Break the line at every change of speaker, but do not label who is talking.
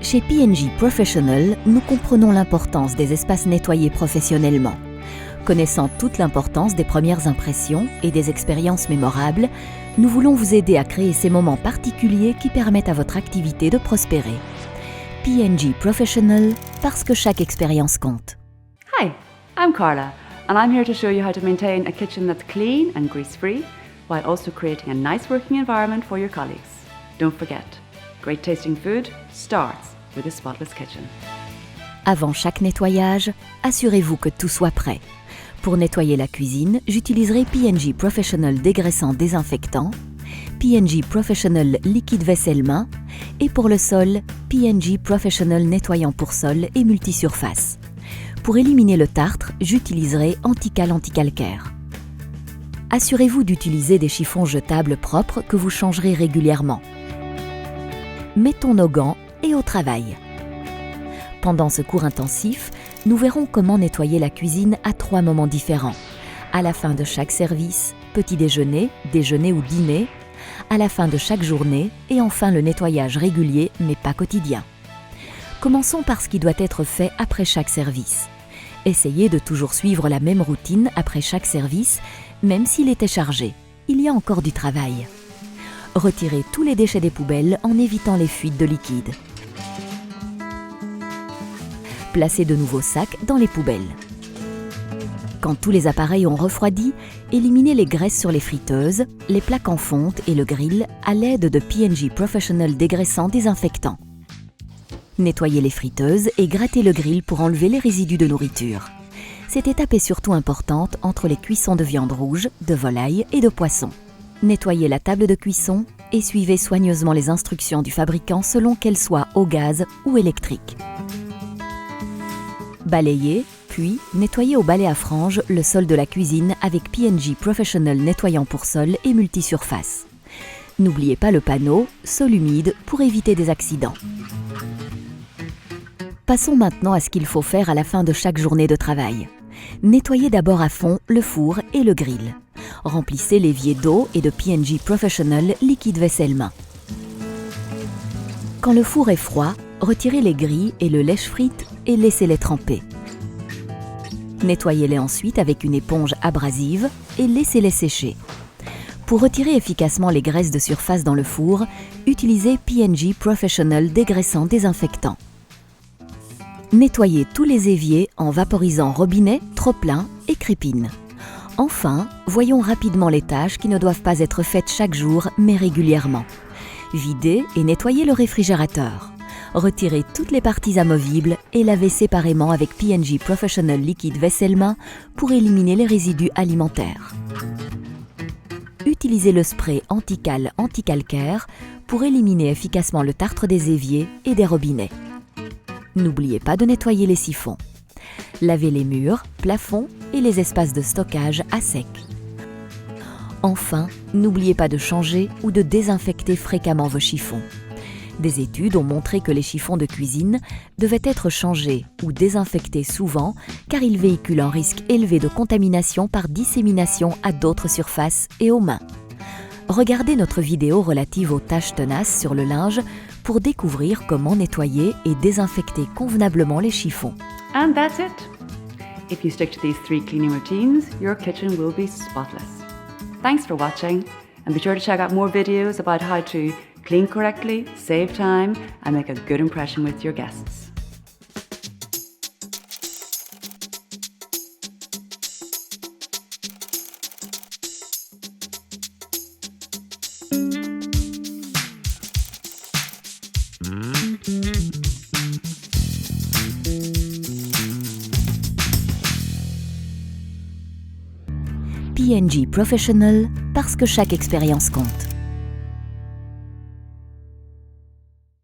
Chez P&G Professional, nous comprenons l'importance des espaces nettoyés professionnellement. Connaissant toute l'importance des premières impressions et des expériences mémorables, nous voulons vous aider à créer ces moments particuliers qui permettent à votre activité de prospérer. P&G Professional, parce que chaque expérience compte.
Hi, I'm Carla, and I'm here to show you how to maintain a kitchen that's clean and grease-free, while also creating a nice working environment for your colleagues. Don't forget, great tasting food starts with a spotless kitchen.
Avant chaque nettoyage, assurez-vous que tout soit prêt. Pour nettoyer la cuisine, j'utiliserai P&G Professional dégraissant désinfectant, P&G Professional liquide vaisselle main et pour le sol, P&G Professional nettoyant pour sol et multisurface. Pour éliminer le tartre, j'utiliserai Antical anticalcaire. Assurez-vous d'utiliser des chiffons jetables propres que vous changerez régulièrement. Mettons nos gants et au travail. Pendant ce cours intensif, nous verrons comment nettoyer la cuisine à 3 moments différents. À la fin de chaque service, petit déjeuner, déjeuner ou dîner, à la fin de chaque journée et enfin le nettoyage régulier mais pas quotidien. Commençons par ce qui doit être fait après chaque service. Essayez de toujours suivre la même routine après chaque service, même s'il était chargé. Il y a encore du travail. Retirez tous les déchets des poubelles en évitant les fuites de liquide. Placez de nouveaux sacs dans les poubelles. Quand tous les appareils ont refroidi, éliminez les graisses sur les friteuses, les plaques en fonte et le grill à l'aide de P&G Professional dégraissant désinfectant. Nettoyez les friteuses et grattez le grill pour enlever les résidus de nourriture. Cette étape est surtout importante entre les cuissons de viande rouge, de volaille et de poisson. Nettoyez la table de cuisson et suivez soigneusement les instructions du fabricant selon qu'elles soient au gaz ou électrique. Balayez, puis nettoyez au balai à franges le sol de la cuisine avec P&G Professional nettoyant pour sol et multisurface. N'oubliez pas le panneau « Sol humide » pour éviter des accidents. Passons maintenant à ce qu'il faut faire à la fin de chaque journée de travail. Nettoyez d'abord à fond le four et le grill. Remplissez l'évier d'eau et de P&G Professional liquide vaisselle main. Quand le four est froid, retirez les grilles et le lèche-frites et laissez-les tremper. Nettoyez-les ensuite avec une éponge abrasive et laissez-les sécher. Pour retirer efficacement les graisses de surface dans le four, utilisez P&G Professional dégraissant désinfectant. Nettoyez tous les éviers en vaporisant robinet, trop-plein et crépine. Enfin, voyons rapidement les tâches qui ne doivent pas être faites chaque jour, mais régulièrement. Videz et nettoyez le réfrigérateur. Retirez toutes les parties amovibles et lavez séparément avec P&G Professional liquide vaisselle main pour éliminer les résidus alimentaires. Utilisez le spray Antical anticalcaire pour éliminer efficacement le tartre des éviers et des robinets. N'oubliez pas de nettoyer les siphons. Lavez les murs, plafonds et les espaces de stockage à sec. Enfin, n'oubliez pas de changer ou de désinfecter fréquemment vos chiffons. Des études ont montré que les chiffons de cuisine devaient être changés ou désinfectés souvent car ils véhiculent un risque élevé de contamination par dissémination à d'autres surfaces et aux mains. Regardez notre vidéo relative aux taches tenaces sur le linge pour découvrir comment nettoyer et désinfecter convenablement les chiffons.
And that's it. If you stick to these 3 cleaning routines, your kitchen will be spotless. Thanks for watching, and be sure to check out more videos about how to clean correctly, save time, and make a good impression with your guests.
P&G Professional, parce que chaque expérience compte.